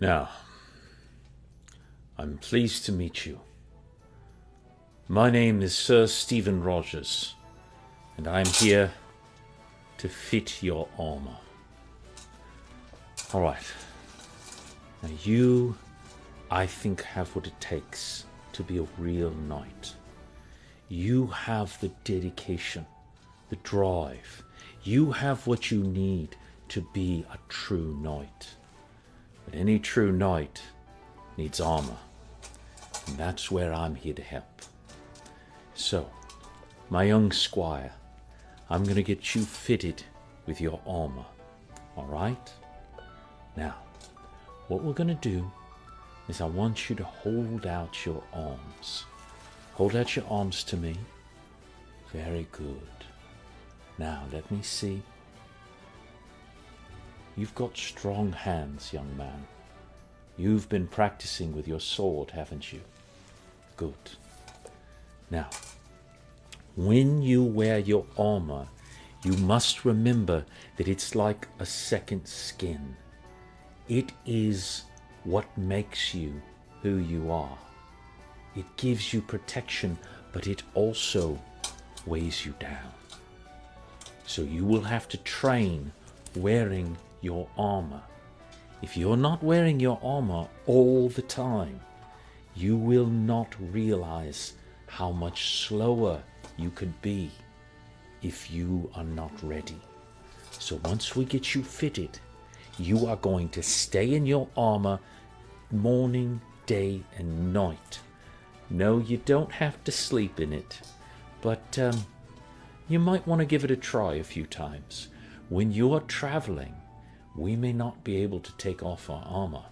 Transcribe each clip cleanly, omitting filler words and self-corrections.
Now, I'm pleased to meet you. My name is Sir Stephen Rogers, and I'm here to fit your armor. Alright. Now you, I think, have what it takes to be a real knight. You have the dedication, the drive. You have what you need to be a true knight. But any true knight needs armor. And that's where I'm here to help. So, my young squire, I'm going to get you fitted with your armor. Alright? Now, what we're going to do is I want you to hold out your arms. Hold out your arms to me. Very good. Now, let me see. You've got strong hands, young man. You've been practicing with your sword, haven't you? Good. Now, when you wear your armor, you must remember that it's like a second skin. It is what makes you who you are. It gives you protection, but it also weighs you down. So you will have to train wearing your armor. If you're not wearing your armor all the time, you will not realize how much slower you could be if you are not ready. So once we get you fitted, you are going to stay in your armor morning, day, and night. No, you don't have to sleep in it, but you might want to give it a try a few times. When you're traveling, we may not be able to take off our armor,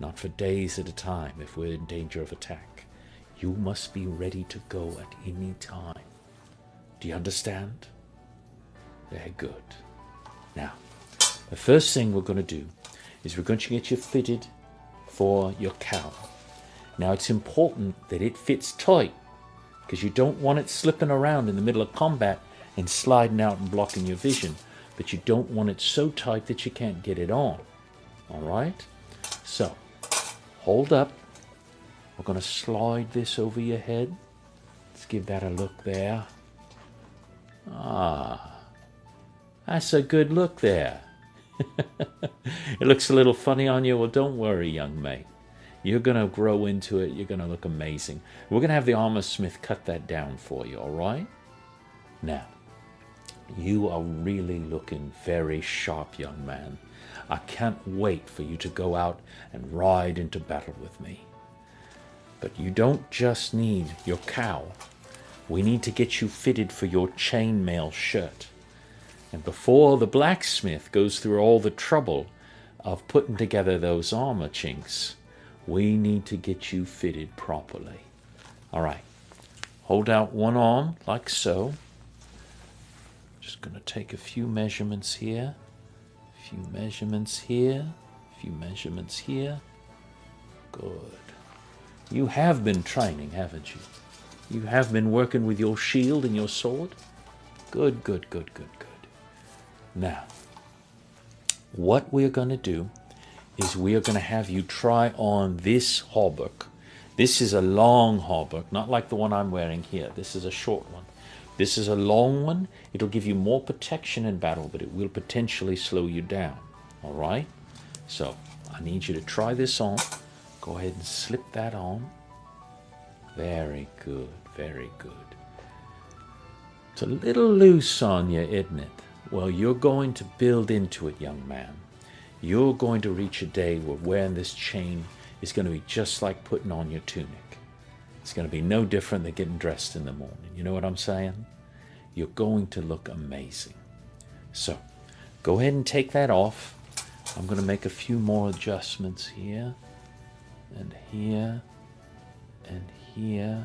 not for days at a time if we're in danger of attack. You must be ready to go at any time. Do you understand? Very good. Now, the first thing we're going to do is we're going to get you fitted for your cowl. Now, it's important that it fits tight because you don't want it slipping around in the middle of combat and sliding out and blocking your vision. But you don't want it so tight that you can't get it on. Alright? So, hold up. We're going to slide this over your head. Let's give that a look there. Ah, that's a good look there. It looks a little funny on you. Well, don't worry, young mate. You're going to grow into it. You're going to look amazing. We're going to have the armor smith cut that down for you, alright? Now, you are really looking very sharp, young man. I can't wait for you to go out and ride into battle with me. But you don't just need your cowl. We need to get you fitted for your chainmail shirt. And before the blacksmith goes through all the trouble of putting together those armor chinks, we need to get you fitted properly. Alright, hold out one arm like so. Just going to take a few measurements here, a few measurements here, a few measurements here. Good. You have been training, haven't you? You have been working with your shield and your sword? Good, good, good, good, good. Now, what we're going to do is we are going to have you try on this hauberk. This is a long hauberk, not like the one I'm wearing here. This is a short one. This is a long one. It'll give you more protection in battle, but it will potentially slow you down. All right? So, I need you to try this on. Go ahead and slip that on. Very good, very good. It's a little loose on you, isn't it? Well, you're going to build into it, young man. You're going to reach a day where wearing this chain is going to be just like putting on your tunic. It's going to be no different than getting dressed in the morning. You know what I'm saying? You're going to look amazing. So, go ahead and take that off. I'm going to make a few more adjustments here, and here, and here.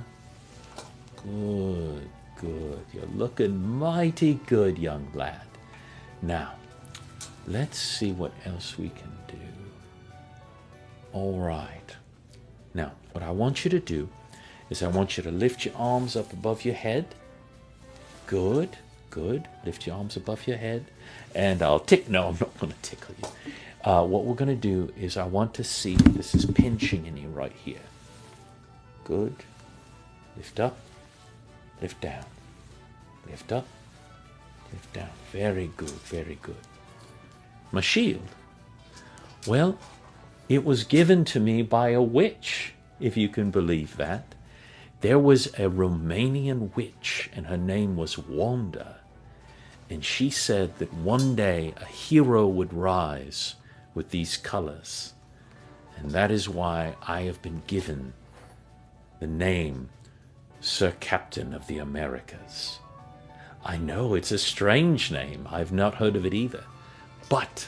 Good, good. You're looking mighty good, young lad. Now, let's see what else we can do. All right. Now, what I want you to do is I want you to lift your arms up above your head. Good. Good. Lift your arms above your head. And I'll no, I'm not going to tickle you. What we're going to do is I want to see, this is pinching in you right here. Good. Lift up, lift down. Lift up, lift down. Very good, very good. My shield. Well, it was given to me by a witch, if you can believe that. There was a Romanian witch, and her name was Wanda. And she said that one day a hero would rise with these colors. And that is why I have been given the name Sir Captain of the Americas. I know it's a strange name. I've not heard of it either. But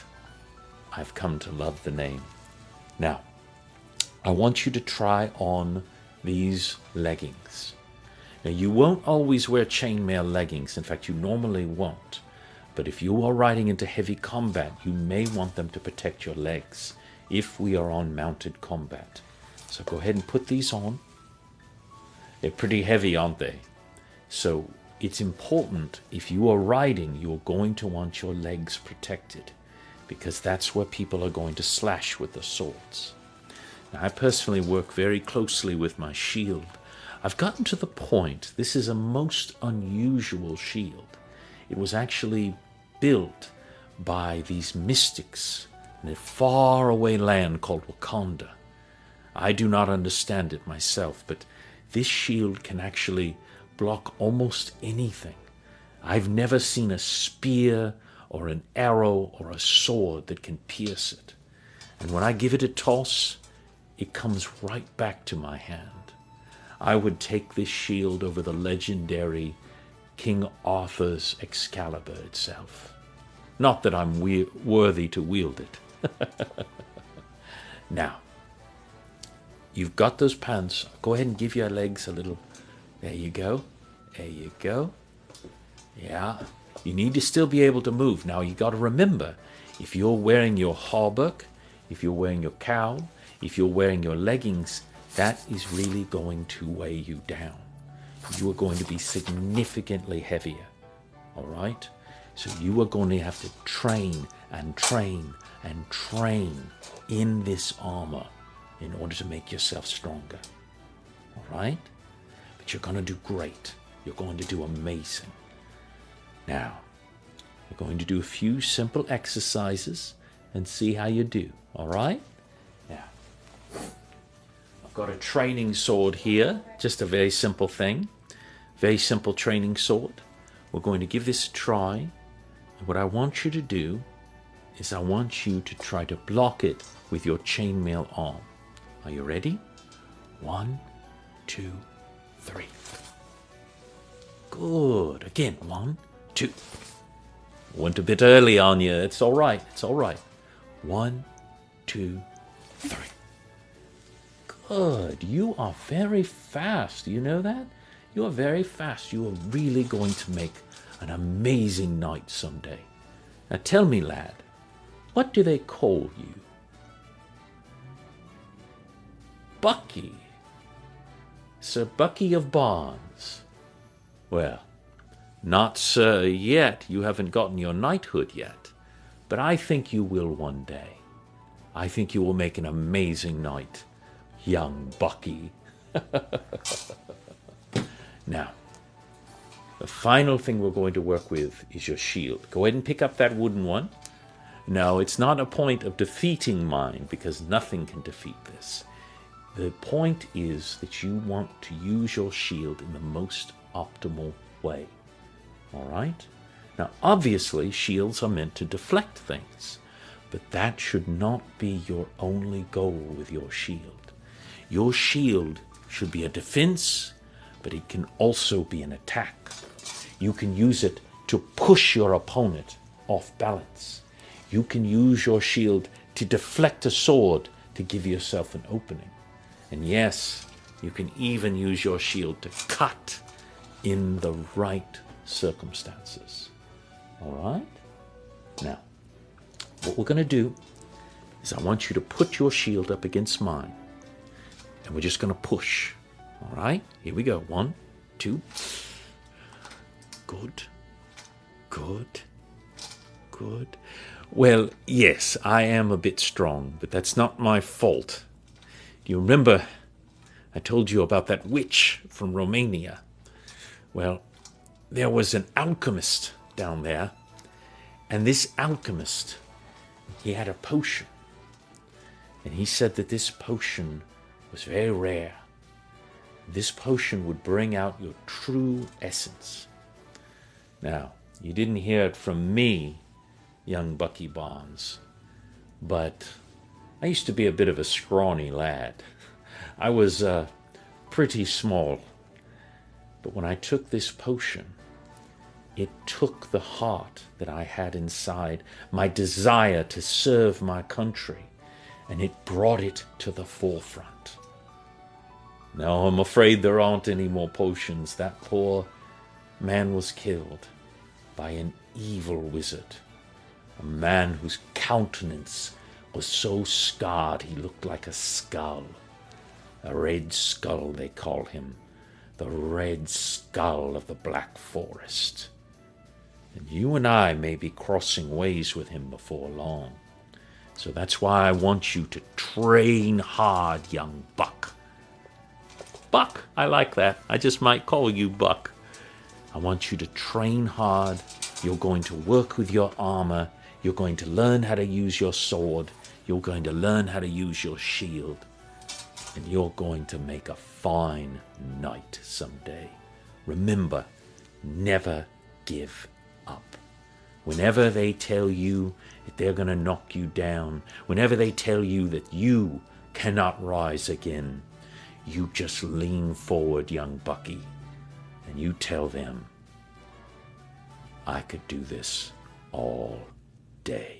I've come to love the name. Now, I want you to try on these leggings. Now, you won't always wear chainmail leggings. In fact, you normally won't. But if you are riding into heavy combat, you may want them to protect your legs if we are on mounted combat. So go ahead and put these on. They're pretty heavy, aren't they? So it's important, if you are riding, you're going to want your legs protected, because that's where people are going to slash with the swords. Now, I personally work very closely with my shield. I've gotten to the point, this is a most unusual shield. It was actually built by these mystics in a faraway land called Wakanda. I do not understand it myself, but this shield can actually block almost anything. I've never seen a spear or an arrow or a sword that can pierce it. And when I give it a toss, it comes right back to my hand. I would take this shield over the legendary King Arthur's Excalibur itself. Not that I'm worthy to wield it. Now, you've got those pants. Go ahead and give your legs a little. There you go. There you go. Yeah. You need to still be able to move. Now, you got to remember, if you're wearing your hauberk, if you're wearing your cowl, if you're wearing your leggings, that is really going to weigh you down. You are going to be significantly heavier. All right? So you are going to have to train and train and train in this armor in order to make yourself stronger. All right? But you're going to do great. You're going to do amazing. Now, we're going to do a few simple exercises and see how you do. All right? Now, I've got a training sword here. Just a very simple thing. Very simple training sword. We're going to give this a try. And what I want you to do is I want you to try to block it with your chainmail arm. Are you ready? 1, 2, 3. Good. Again, 1, 2. Went a bit early on you. It's all right. It's all right. 1, 2, 3. Good. You are very fast. You know that? You are very fast. You are really going to make an amazing knight someday. Now tell me, lad, what do they call you? Bucky. Sir Bucky of Barnes. Well, not sir yet. You haven't gotten your knighthood yet. But I think you will one day. I think you will make an amazing knight, young Bucky. Now, the final thing we're going to work with is your shield. Go ahead and pick up that wooden one. No, it's not a point of defeating mine, because nothing can defeat this. The point is that you want to use your shield in the most optimal way. All right? Now, obviously, shields are meant to deflect things, but that should not be your only goal with your shield. Your shield should be a defense, but it can also be an attack. You can use it to push your opponent off balance. You can use your shield to deflect a sword to give yourself an opening. And yes, you can even use your shield to cut in the right circumstances. All right? Now, what we're going to do is I want you to put your shield up against mine. And we're just going to push. All right? Here we go. 1, 2. Good. Good. Good. Well, yes, I am a bit strong, but that's not my fault. Do you remember I told you about that witch from Romania? Well, there was an alchemist down there, and this alchemist, he had a potion. And he said that this potion was very rare. This potion would bring out your true essence. Now, you didn't hear it from me, young Bucky Barnes, but I used to be a bit of a scrawny lad. I was pretty small. But when I took this potion, it took the heart that I had inside, my desire to serve my country, and it brought it to the forefront. Now, I'm afraid there aren't any more potions. That poor man was killed by an evil wizard, a man whose countenance was so scarred he looked like a skull. A red skull, they call him, the Red Skull of the Black Forest. And you and I may be crossing ways with him before long. So that's why I want you to train hard, young buck. Buck, I like that. I just might call you Buck. I want you to train hard. You're going to work with your armor. You're going to learn how to use your sword. You're going to learn how to use your shield. And you're going to make a fine knight someday. Remember, never give up. Whenever they tell you that they're going to knock you down, whenever they tell you that you cannot rise again, you just lean forward, young Bucky, and you tell them, I could do this all day.